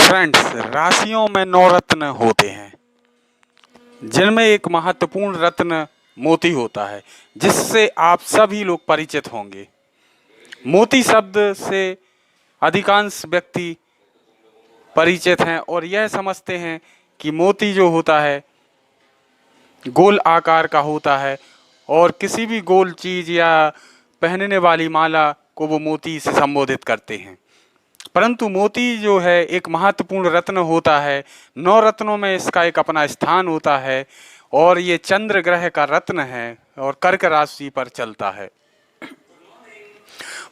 Friends, राशियों में 9 रत्न होते हैं, जिनमें एक महत्वपूर्ण रत्न मोती होता है, जिससे आप सभी लोग परिचित होंगे। मोती शब्द से अधिकांश व्यक्ति परिचित हैं और यह समझते हैं कि मोती जो होता है गोल आकार का होता है और किसी भी गोल चीज या पहनने वाली माला को वो मोती से संबोधित करते हैं। परंतु मोती जो है एक महत्वपूर्ण रत्न होता है। 9 रत्नों में इसका एक अपना स्थान होता है और ये चंद्र ग्रह का रत्न है और कर्क राशि पर चलता है।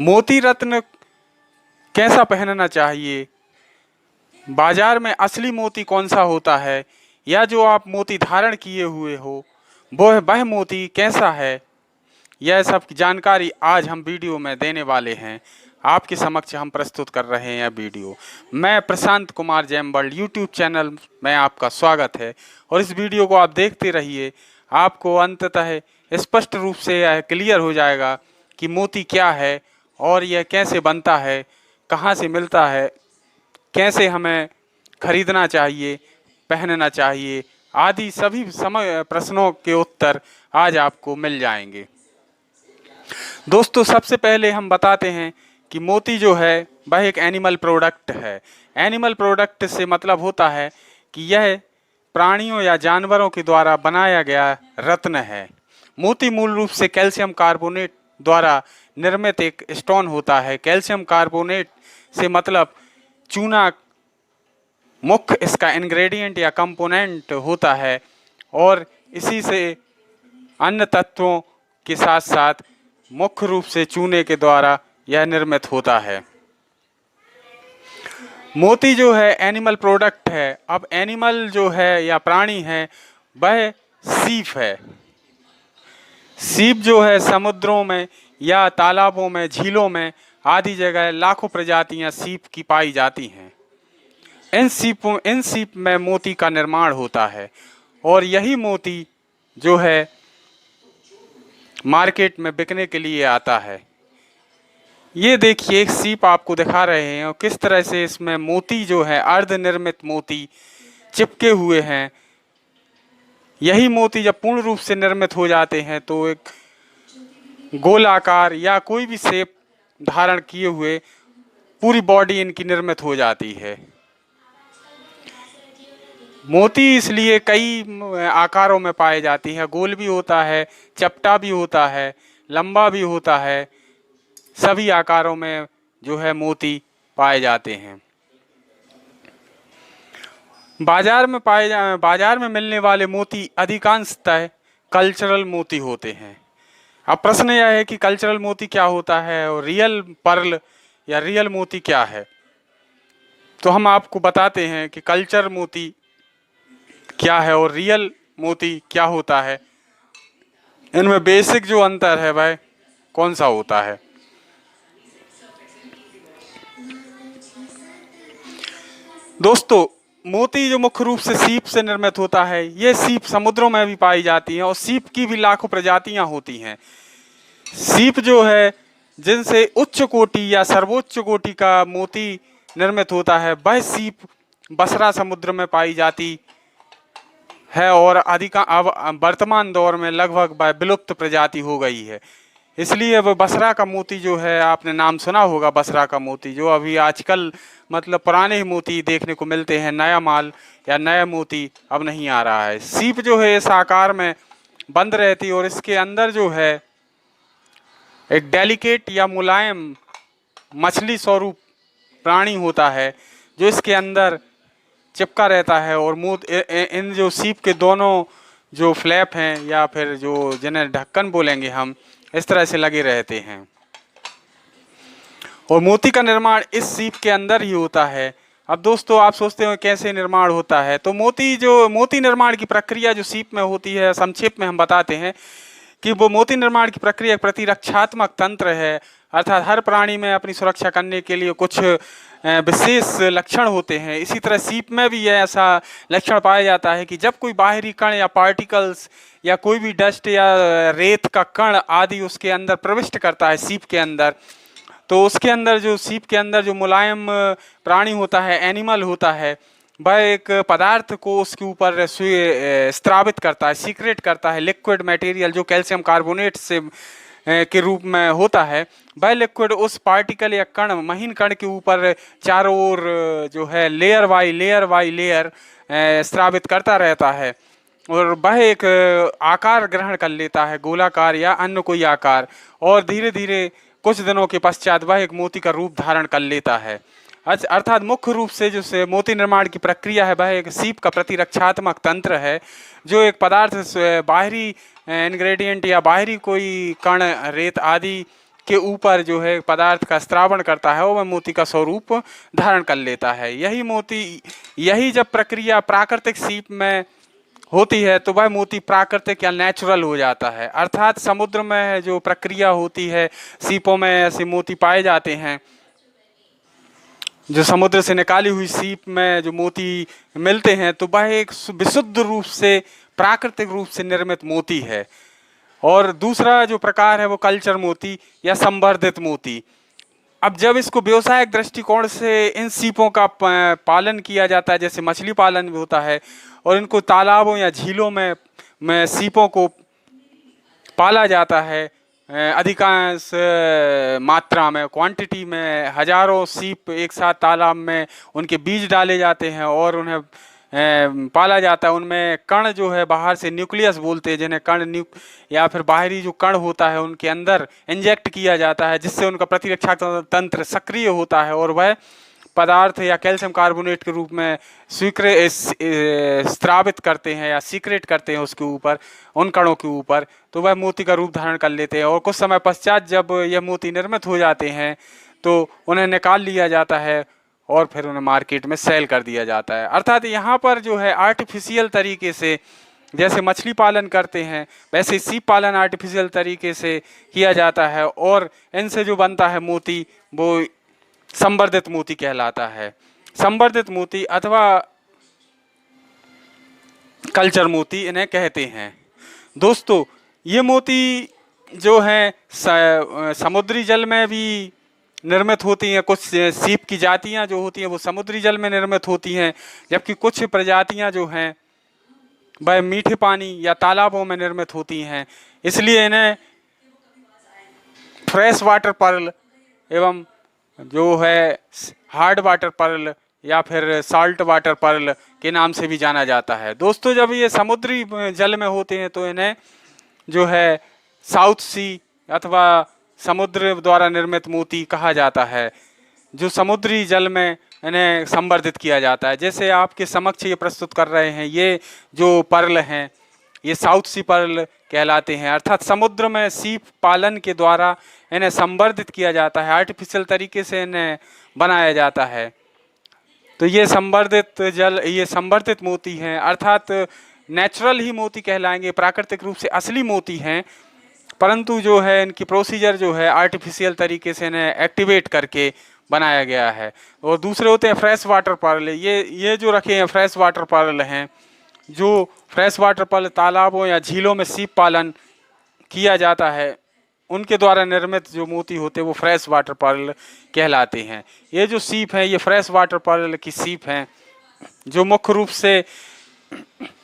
मोती रत्न कैसा पहनना चाहिए, बाजार में असली मोती कौन सा होता है, या जो आप मोती धारण किए हुए हो वह मोती कैसा है, यह सब जानकारी आज हम वीडियो में देने वाले हैं। आपके समक्ष हम प्रस्तुत कर रहे हैं वीडियो। मैं प्रशांत कुमार जैमवर्ल्ड यूट्यूब चैनल में आपका स्वागत है और इस वीडियो को आप देखते रहिए। आपको अंततः स्पष्ट रूप से यह क्लियर हो जाएगा कि मोती क्या है और यह कैसे बनता है, कहाँ से मिलता है, कैसे हमें खरीदना चाहिए, पहनना चाहिए आदि सभी प्रश्नों के उत्तर आज आपको मिल जाएंगे। दोस्तों, सबसे पहले हम बताते हैं कि मोती जो है वह एक एनिमल प्रोडक्ट है। एनिमल प्रोडक्ट से मतलब होता है कि यह प्राणियों या जानवरों के द्वारा बनाया गया रत्न है। मोती मूल रूप से कैल्शियम कार्बोनेट द्वारा निर्मित एक स्टोन होता है। कैल्शियम कार्बोनेट से मतलब चूना मुख्य इसका इंग्रेडिएंट या कंपोनेंट होता है और इसी से अन्य तत्वों के साथ साथ मुख्य रूप से चूने के द्वारा यह निर्मित होता है। मोती जो है एनिमल प्रोडक्ट है। अब एनिमल जो है या प्राणी है वह सीप है। सीप जो है समुद्रों में या तालाबों में, झीलों में आदि जगह लाखों प्रजातियां सीप की पाई जाती हैं। इन सीप में मोती का निर्माण होता है और यही मोती जो है मार्केट में बिकने के लिए आता है। ये देखिए, एक सीप आपको दिखा रहे हैं और किस तरह से इसमें मोती जो है अर्धनिर्मित मोती चिपके हुए हैं। यही मोती जब पूर्ण रूप से निर्मित हो जाते हैं तो एक गोल आकार या कोई भी शेप धारण किए हुए पूरी बॉडी इनकी निर्मित हो जाती है। मोती इसलिए कई आकारों में पाए जाती है। गोल भी होता है, चपटा भी होता है, लंबा भी होता है, सभी आकारों में जो है मोती पाए जाते हैं। बाजार में मिलने वाले मोती अधिकांशतः कल्चरल मोती होते हैं। अब प्रश्न यह है कि कल्चरल मोती क्या होता है और रियल पर्ल या रियल मोती क्या है। तो हम आपको बताते हैं कि कल्चर मोती क्या है और रियल मोती क्या होता है। इनमें बेसिक जो अंतर है वह कौन सा होता है। दोस्तों, मोती जो मुख्य रूप से सीप से निर्मित होता है, ये सीप समुद्रों में भी पाई जाती हैं और सीप की भी लाखों प्रजातियां होती हैं। सीप जो है जिनसे उच्च कोटि या सर्वोच्च कोटि का मोती निर्मित होता है, वह सीप बसरा समुद्र में पाई जाती है और अब वर्तमान दौर में लगभग विलुप्त प्रजाति हो गई है। इसलिए वह बसरा का मोती जो है, आपने नाम सुना होगा बसरा का मोती, जो अभी आजकल मतलब पुराने ही मोती देखने को मिलते हैं। नया माल या नया मोती अब नहीं आ रहा है। सीप जो है इस आकार में बंद रहती और इसके अंदर जो है एक डेलिकेट या मुलायम मछली स्वरूप प्राणी होता है जो इसके अंदर चिपका रहता है और इन जो सीप के दोनों जो फ्लैप हैं या फिर जो जिन्हें ढक्कन बोलेंगे हम, इस तरह से लगे रहते हैं और मोती का निर्माण इस सीप के अंदर ही होता है। अब दोस्तों, आप सोचते हो कैसे निर्माण होता है, तो मोती निर्माण की प्रक्रिया जो सीप में होती है, संक्षेप में हम बताते हैं कि वो मोती निर्माण की प्रक्रिया प्रतिरक्षात्मक तंत्र है। अर्थात हर प्राणी में अपनी सुरक्षा करने के लिए कुछ विशेष लक्षण होते हैं। इसी तरह सीप में भी यह ऐसा लक्षण पाया जाता है कि जब कोई बाहरी कण या पार्टिकल्स या कोई भी डस्ट या रेत का कण आदि उसके अंदर प्रविष्ट करता है सीप के अंदर, तो उसके अंदर जो सीप के अंदर जो मुलायम प्राणी होता है, एनिमल होता है, वह एक पदार्थ को उसके ऊपर स्त्रावित करता है, सीक्रेट करता है। लिक्विड मटेरियल जो कैल्शियम कार्बोनेट से के रूप में होता है, वह लिक्विड उस पार्टिकल या कण, महीन कण के ऊपर चारों ओर जो है लेयर बाई लेयर स्त्रावित करता रहता है और वह एक आकार ग्रहण कर लेता है, गोलाकार या अन्य कोई आकार, और धीरे धीरे कुछ दिनों के पश्चात वह एक मोती का रूप धारण कर लेता है। अर्थात मुख्य रूप से जो मोती निर्माण की प्रक्रिया है वह एक सीप का प्रतिरक्षात्मक तंत्र है, जो एक पदार्थ बाहरी इंग्रेडिएंट या बाहरी कोई कण, रेत आदि के ऊपर जो है पदार्थ का स्त्रावण करता है और वह मोती का स्वरूप धारण कर लेता है। यही जब प्रक्रिया प्राकृतिक सीप में होती है तो वह मोती प्राकृतिक या नेचुरल हो जाता है। अर्थात समुद्र में जो प्रक्रिया होती है, सीपों में ऐसे मोती पाए जाते हैं, जो समुद्र से निकाली हुई सीप में जो मोती मिलते हैं, तो वह एक विशुद्ध रूप से प्राकृतिक रूप से निर्मित मोती है। और दूसरा जो प्रकार है वो कल्चर मोती या संवर्धित मोती। अब जब इसको व्यवसायिक दृष्टिकोण से इन सीपों का पालन किया जाता है, जैसे मछली पालन भी होता है, और इनको तालाबों या झीलों में सीपों को पाला जाता है अधिकांश मात्रा में, क्वांटिटी में, हजारों सीप एक साथ तालाब में उनके बीज डाले जाते हैं और उन्हें पाला जाता है। उनमें कण जो है बाहर से न्यूक्लियस बोलते हैं, जिन्हें कण या फिर बाहरी जो कण होता है उनके अंदर इंजेक्ट किया जाता है, जिससे उनका प्रतिरक्षा तंत्र सक्रिय होता है और वह पदार्थ या कैल्शियम कार्बोनेट के रूप में स्त्रावित करते हैं या सीक्रेट करते हैं उसके ऊपर, उन कणों के ऊपर, तो वह मोती का रूप धारण कर लेते हैं। और कुछ समय पश्चात जब यह मोती निर्मित हो जाते हैं तो उन्हें निकाल लिया जाता है और फिर उन्हें मार्केट में सेल कर दिया जाता है। अर्थात यहाँ पर जो है आर्टिफिशियल तरीके से, जैसे मछली पालन करते हैं वैसे सीप पालन आर्टिफिशियल तरीके से किया जाता है और इनसे जो बनता है मोती वो संवर्धित मोती कहलाता है। संवर्धित मोती अथवा कल्चर मोती इन्हें कहते हैं। दोस्तों, ये मोती जो हैं समुद्री जल में भी निर्मित होती हैं। कुछ सीप की जातियां जो होती हैं वो समुद्री जल में निर्मित होती हैं, जबकि कुछ प्रजातियां जो हैं वह मीठे पानी या तालाबों में निर्मित होती हैं। इसलिए इन्हें फ्रेश वाटर पर्ल एवं जो है हार्ड वाटर पर्ल या फिर साल्ट वाटर पर्ल के नाम से भी जाना जाता है। दोस्तों, जब ये समुद्री जल में होते हैं तो इन्हें जो है साउथ सी अथवा समुद्र द्वारा निर्मित मोती कहा जाता है, जो समुद्री जल में इन्हें संवर्धित किया जाता है। जैसे आपके समक्ष ये प्रस्तुत कर रहे हैं, ये जो पर्ल हैं ये साउथ सी पर्ल कहलाते हैं। अर्थात समुद्र में सीप पालन के द्वारा इन्हें संवर्धित किया जाता है, आर्टिफिशियल तरीके से इन्हें बनाया जाता है। तो ये संवर्धित मोती हैं, अर्थात नेचुरल ही मोती कहलाएंगे, प्राकृतिक रूप से असली मोती हैं, परंतु जो है इनकी प्रोसीजर जो है आर्टिफिशियल तरीके से इन्हें एक्टिवेट करके बनाया गया है। और दूसरे होते हैं फ्रेश वाटर पर्ल। ये जो रखे हैं फ्रेश वाटर पर्ल हैं, जो फ्रेश वाटर पर्ल तालाबों या झीलों में सीप पालन किया जाता है उनके द्वारा निर्मित जो मोती होते हैं वो फ्रेश वाटर पर्ल कहलाते हैं। ये जो सीप हैं ये फ्रेश वाटर पर्ल की सीप हैं, जो मुख्य रूप से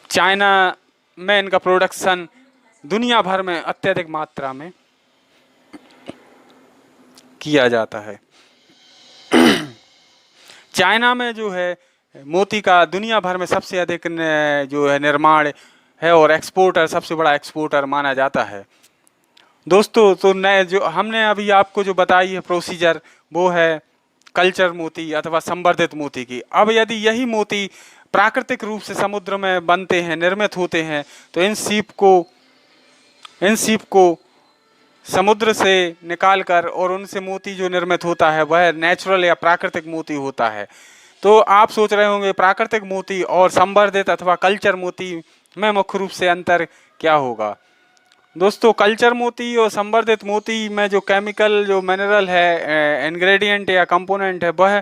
चाइना में इनका प्रोडक्शन दुनिया भर में अत्यधिक मात्रा में किया जाता है। चाइना में जो है मोती का दुनिया भर में सबसे अधिक जो है निर्माण है और एक्सपोर्टर, सबसे बड़ा एक्सपोर्टर माना जाता है। दोस्तों, तो नए जो हमने अभी आपको जो बताई है प्रोसीजर वो है कल्चर मोती अथवा संवर्धित मोती की। अब यदि यही मोती प्राकृतिक रूप से समुद्र में बनते हैं, निर्मित होते हैं, तो इन सीप को समुद्र से निकालकर और उनसे मोती जो निर्मित होता है वह नेचुरल या प्राकृतिक मोती होता है। तो आप सोच रहे होंगे प्राकृतिक मोती और संवर्धित अथवा कल्चर मोती में मुख्य रूप से अंतर क्या होगा। दोस्तों, कल्चर मोती और संवर्धित मोती में जो केमिकल जो मिनरल है, इंग्रेडिएंट या कंपोनेंट है, वह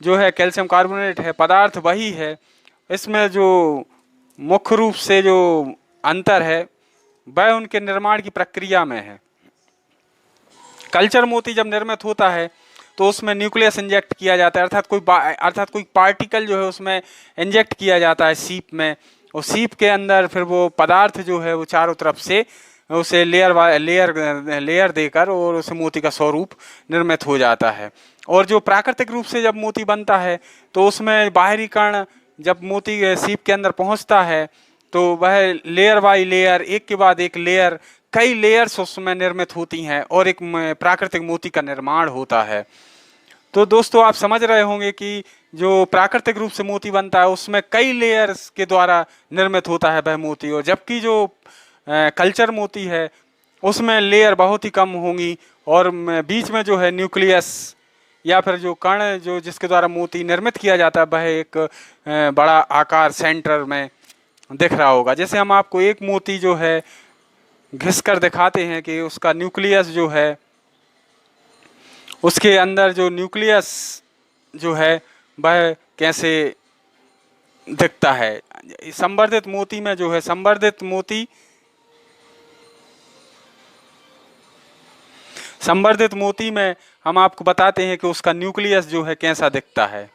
जो है कैल्शियम कार्बोनेट है, पदार्थ वही है। इसमें जो मुख्य रूप से जो अंतर है वह उनके निर्माण की प्रक्रिया में है। कल्चर मोती जब निर्मित होता है तो उसमें न्यूक्लियस इंजेक्ट किया जाता है, अर्थात कोई पार्टिकल जो है उसमें इंजेक्ट किया जाता है सीप में, और सीप के अंदर फिर वो पदार्थ जो है वो चारों तरफ से उसे लेयर देकर और उसे मोती का स्वरूप निर्मित हो जाता है। और जो प्राकृतिक रूप से जब मोती बनता है तो उसमें बाहरी कण जब मोती सीप के अंदर पहुंचता है तो वह लेयर बाई लेयर, एक के बाद एक लेयर, कई लेयर्स उसमें निर्मित होती हैं और एक प्राकृतिक मोती का निर्माण होता है। तो दोस्तों आप समझ रहे होंगे कि जो प्राकृतिक रूप से मोती बनता है उसमें कई लेयर्स के द्वारा निर्मित होता है वह मोती, और जबकि जो कल्चर मोती है उसमें लेयर बहुत ही कम होंगी और बीच में जो है न्यूक्लियस या फिर जो कण जो जिसके द्वारा मोती निर्मित किया जाता है वह एक बड़ा आकार सेंटर में दिख रहा होगा। जैसे हम आपको एक मोती जो है घिस कर दिखाते हैं कि उसका न्यूक्लियस जो है, उसके अंदर जो न्यूक्लियस जो है वह कैसे दिखता है। संवर्धित मोती में जो है, संवर्धित मोती में हम आपको बताते हैं कि उसका न्यूक्लियस जो है कैसा दिखता है।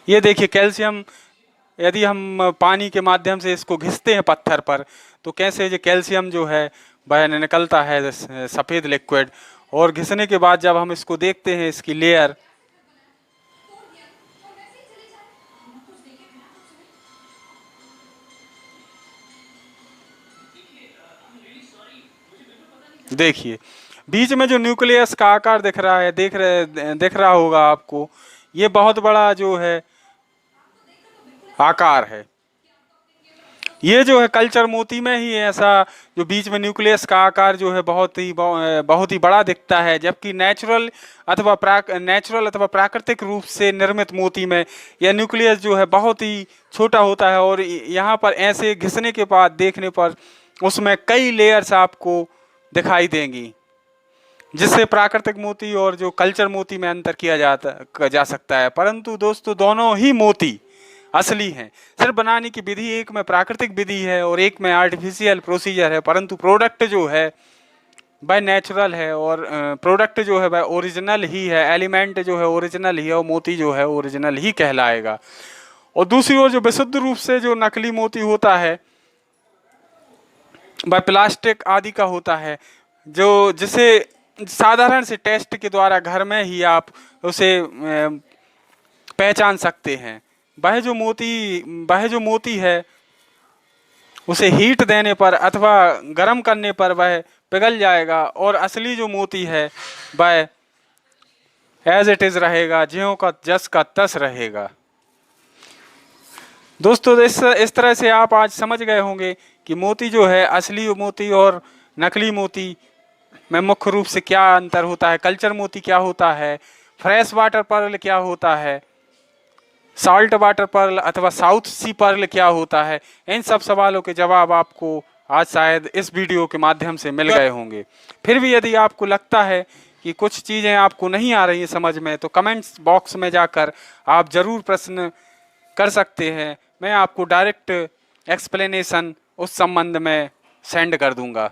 ये देखिए कैल्शियम, यदि हम पानी के माध्यम से इसको घिसते हैं पत्थर पर तो कैसे जो कैल्शियम जो है वह निकलता है सफ़ेद लिक्विड, और घिसने के बाद जब हम इसको देखते हैं इसकी लेयर, देखिए बीच में जो न्यूक्लियस का आकार दिख रहा है, दिख रहा होगा आपको, ये बहुत बड़ा जो है आकार है। ये जो है कल्चर मोती में ही ऐसा जो बीच में न्यूक्लियस का आकार जो है बहुत ही बड़ा दिखता है, जबकि नेचुरल अथवा प्राकृतिक रूप से निर्मित मोती में यह न्यूक्लियस जो है बहुत ही छोटा होता है, और यहाँ पर ऐसे घिसने के बाद देखने पर उसमें कई लेयर्स आपको दिखाई देंगी, जिससे प्राकृतिक मोती और जो कल्चर मोती में अंतर किया जा सकता है। परंतु दोस्तों दोनों ही मोती असली हैं, सिर्फ बनाने की विधि एक में प्राकृतिक विधि है और एक में आर्टिफिशियल प्रोसीजर है, परंतु प्रोडक्ट जो है वह नेचुरल है और प्रोडक्ट जो है वह ओरिजिनल ही है, एलिमेंट जो है ओरिजिनल ही है और मोती जो है ओरिजिनल ही कहलाएगा। और दूसरी ओर जो विशुद्ध रूप से जो नकली मोती होता है वह प्लास्टिक आदि का होता है, जो जिसे साधारण से टेस्ट के द्वारा घर में ही आप उसे पहचान सकते हैं। वह जो मोती है उसे हीट देने पर अथवा गर्म करने पर वह पिघल जाएगा, और असली जो मोती है वह एज इट इज रहेगा, ज्यों का जस का तस रहेगा। दोस्तों इस तरह से आप आज समझ गए होंगे कि मोती जो है, असली मोती और नकली मोती में मुख्य रूप से क्या अंतर होता है, कल्चर मोती क्या होता है, फ्रेश वाटर पर्ल क्या होता है, साल्ट वाटर पर्ल अथवा साउथ सी पर्ल क्या होता है। इन सब सवालों के जवाब आपको आज शायद इस वीडियो के माध्यम से मिल गए होंगे। फिर भी यदि आपको लगता है कि कुछ चीज़ें आपको नहीं आ रही हैं समझ में, तो कमेंट्स बॉक्स में जाकर आप ज़रूर प्रश्न कर सकते हैं, मैं आपको डायरेक्ट एक्सप्लेनेशन उस संबंध में सेंड कर दूंगा।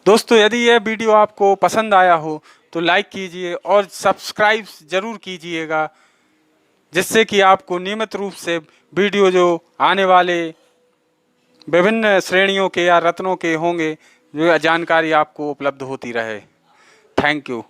दोस्तों यदि यह वीडियो आपको पसंद आया हो तो लाइक कीजिए और सब्सक्राइब ज़रूर कीजिएगा, जिससे कि आपको नियमित रूप से वीडियो जो आने वाले विभिन्न श्रेणियों के या रत्नों के होंगे जो जानकारी आपको उपलब्ध होती रहे। Thank you.